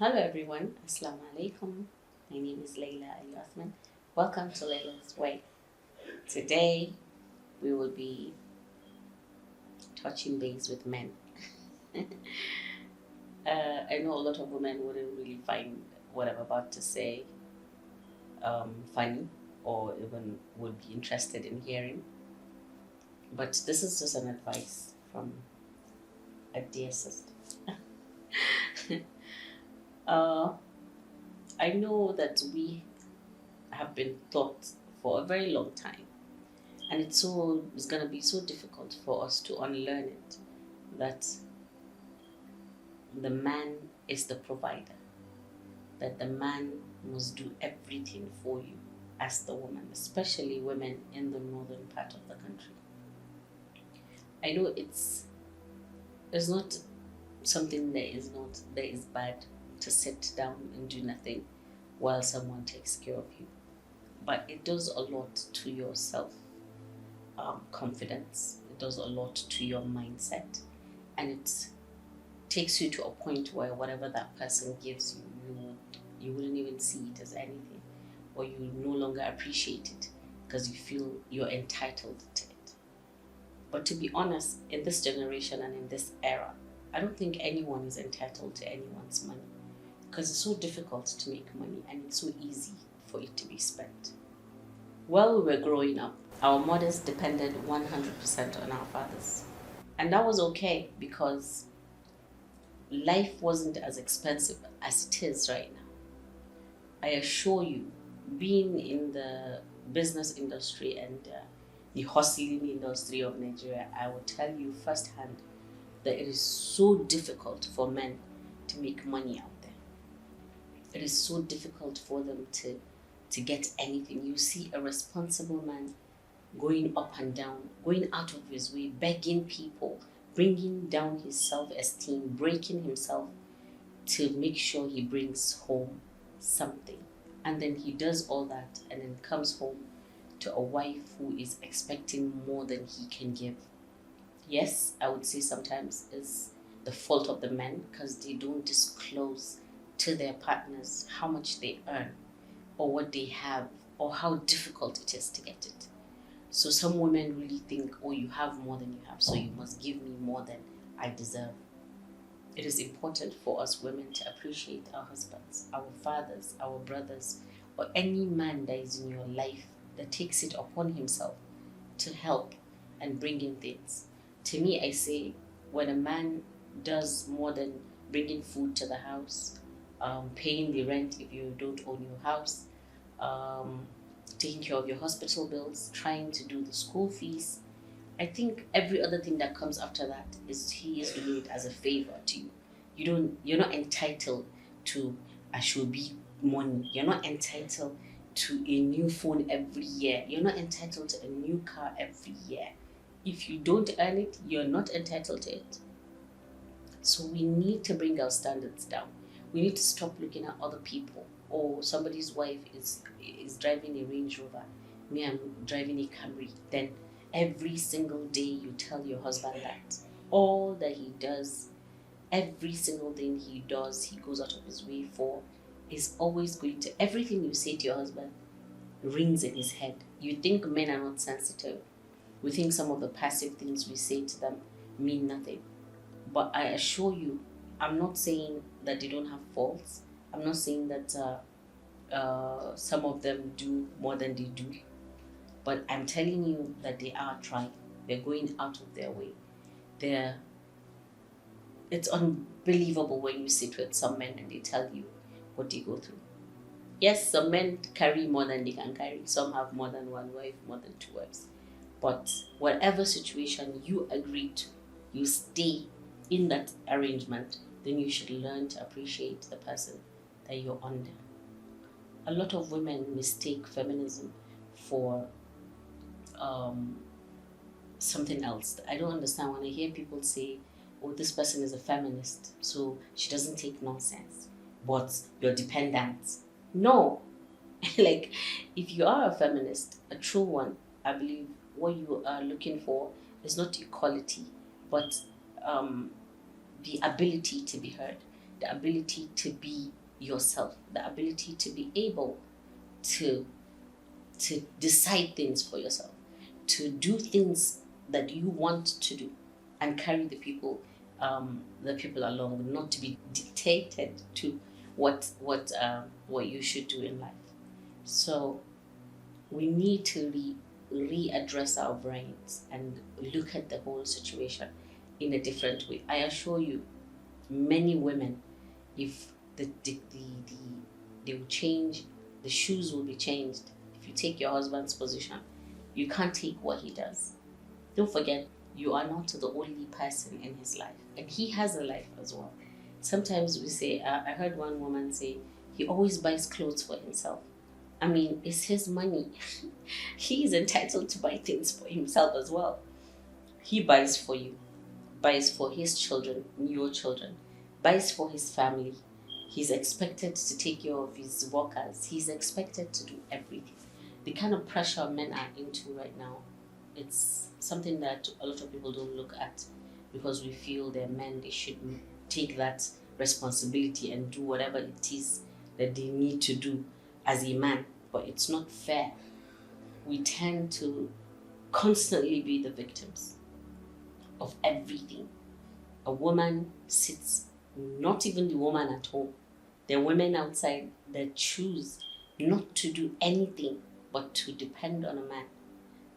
Hello everyone, Assalamu alaikum. My name is Layla Al Yathman. Welcome to Layla's Way. Today we will be touching base with men. I know a lot of women wouldn't really find what I'm about to say funny or even would be interested in hearing, but this is just an advice from a dear sister. uh, I know that we have been taught for a very long time, and it's going to be so difficult for us to unlearn it, that the man is the provider, that the man must do everything for you as the woman, especially women in the northern part of the country. I know it's not something that is bad to sit down and do nothing while someone takes care of you, but it does a lot to your self confidence. It does a lot to your mindset, and it takes you to a point where whatever that person gives you, you wouldn't even see it as anything, or you no longer appreciate it because you feel you're entitled to it. But to be honest, in this generation and in this era, I don't think anyone is entitled to anyone's money, because it's so difficult to make money and it's so easy for it to be spent. While we were growing up, our mothers depended 100% on our fathers. And that was okay because life wasn't as expensive as it is right now. I assure you, being in the business industry and the hustling industry of Nigeria, I will tell you firsthand that it is so difficult for men to make money out there. It is so difficult for them to get anything. You see a responsible man going up and down, going out of his way, begging people, bringing down his self-esteem, breaking himself to make sure he brings home something. And then he does all that and then comes home to a wife who is expecting more than he can give. Yes, I would say sometimes it's the fault of the men because they don't disclose to their partners how much they earn or what they have or how difficult it is to get it. So some women really think, oh, you have more than you have, so you must give me more than I deserve. It is important for us women to appreciate our husbands, our fathers, our brothers, or any man that is in your life that takes it upon himself to help and bring in things. To me, I say when a man does more than bringing food to the house, paying the rent if you don't own your house, taking care of your hospital bills, trying to do the school fees, I think every other thing that comes after that is he is doing it as a favor to you. You're not entitled to a shobi money. You're not entitled to a new phone every year. You're not entitled to a new car every year. If you don't earn it, you're not entitled to it. So we need to bring our standards down. We need to stop looking at other people. Or somebody's wife is driving a Range Rover. Me, I'm driving a Camry. Then every single day you tell your husband that all that he does, every single thing he does, he goes out of his way for, is always going to, everything you say to your husband rings in his head. You think men are not sensitive. We think some of the passive things we say to them mean nothing. But I assure you, I'm not saying that they don't have faults. I'm not saying that some of them do more than they do. But I'm telling you that they are trying. They're going out of their way. It's unbelievable when you sit with some men and they tell you what they go through. Yes, some men carry more than they can carry. Some have more than one wife, more than two wives. But whatever situation you agree to, you stay in that arrangement, then you should learn to appreciate the person that you're under. A lot of women mistake feminism for something else. I don't understand when I hear people say, oh, this person is a feminist, so she doesn't take nonsense, but you're dependent. No. Like, if you are a feminist, a true one, I believe what you are looking for is not equality, but the ability to be heard, the ability to be yourself, the ability to be able to decide things for yourself, to do things that you want to do, and carry the people along, not to be dictated to what you should do in life. So we need to readdress our brains and look at the whole situation in a different way. I assure you, many women, if they will change, the shoes will be changed. If you take your husband's position, you can't take what he does. Don't forget, you are not the only person in his life, and he has a life as well. Sometimes we say, I heard one woman say, he always buys clothes for himself. I mean, it's his money. He is entitled to buy things for himself as well. He buys for you, buys for his children, your children, buys for his family. He's expected to take care of his workers. He's expected to do everything. The kind of pressure men are into right now, it's something that a lot of people don't look at, because we feel they're men, they should take that responsibility and do whatever it is that they need to do as a man. But it's not fair. We tend to constantly be the victims of everything. A woman sits, not even the woman at home, there are women outside that choose not to do anything but to depend on a man.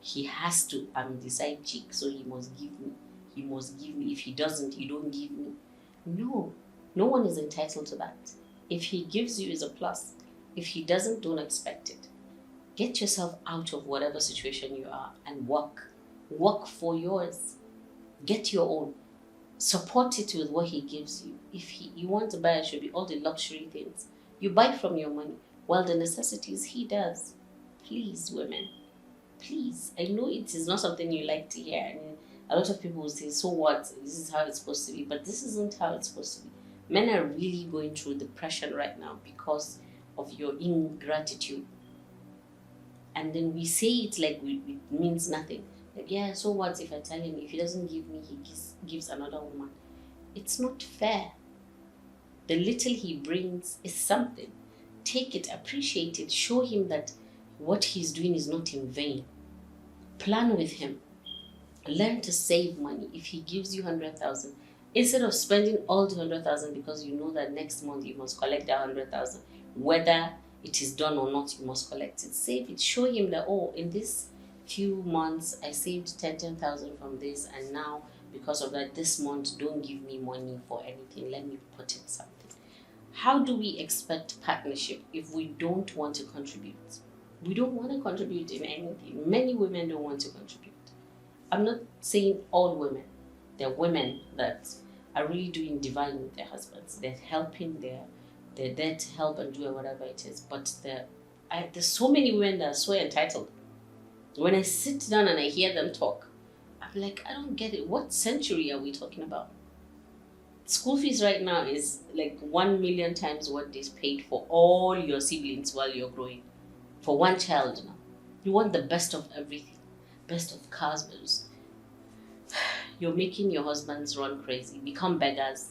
He has to, I'm the side chick, so he must give me. He must give me. If he doesn't, you don't give me. No one is entitled to that. If he gives you, is a plus. If he doesn't, don't expect it. Get yourself out of whatever situation you are and work. Work for yours. Get your own. Support it with what he gives you. If you want to buy, it should be all the luxury things. You buy from your money. While the necessities, he does. Please, women. Please. I know it is not something you like to hear. I mean, a lot of people will say, so what? This is how it's supposed to be. But this isn't how it's supposed to be. Men are really going through depression right now because of your ingratitude. And then we say it like it means nothing. Like, yeah, so what if I tell him if he doesn't give me, he gives another woman? It's not fair. The little he brings is something. Take it, appreciate it, show him that what he's doing is not in vain. Plan with him. Learn to save money. If he gives you 100,000, instead of spending all the 100,000 because you know that next month you must collect that 100,000, whether it is done or not, you must collect it. Save it. Show him that, oh, in this few months I saved 10,000 from this, and now because of that, this month don't give me money for anything. Let me put in something. How do we expect partnership if we don't want to contribute? We don't want to contribute in anything. Many women don't want to contribute. I'm not saying all women. There are women that are really doing divine with their husbands. They're helping, they're there to help and do whatever it is. But there's so many women that are so entitled. When I sit down and I hear them talk, I'm like, I don't get it. What century are we talking about? School fees right now is like 1 million times what is paid for all your siblings while you're growing. For one child now. You want the best of everything. Best of cars, bills. You're making your husbands run crazy, become beggars,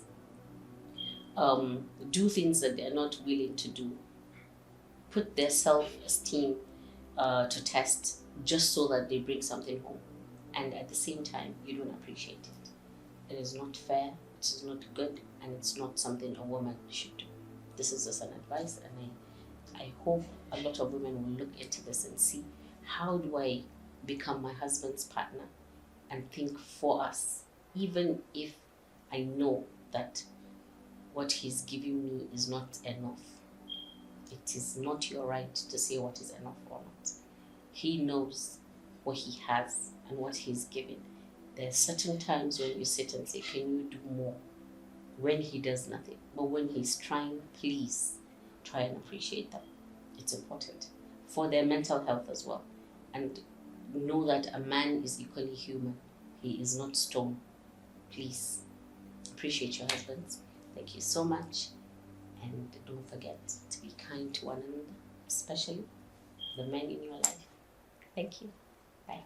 do things that they're not willing to do, put their self-esteem to test just so that they bring something home. And at the same time, you don't appreciate it. It is not fair, it is not good, and it's not something a woman should do. This is just an advice, and I hope a lot of women will look into this and see, how do I become my husband's partner and think for us, even if I know that what he's giving me is not enough. It is not your right to say what is enough or not. He knows what he has and what he's giving. There are certain times when you sit and say, can you do more? When he does nothing. But when he's trying, please try and appreciate that. It's important for their mental health as well. And know that a man is equally human. He is not stone. Please appreciate your husbands. Thank you so much. And don't forget to be kind to one another, especially the men in your life. Thank you. Bye.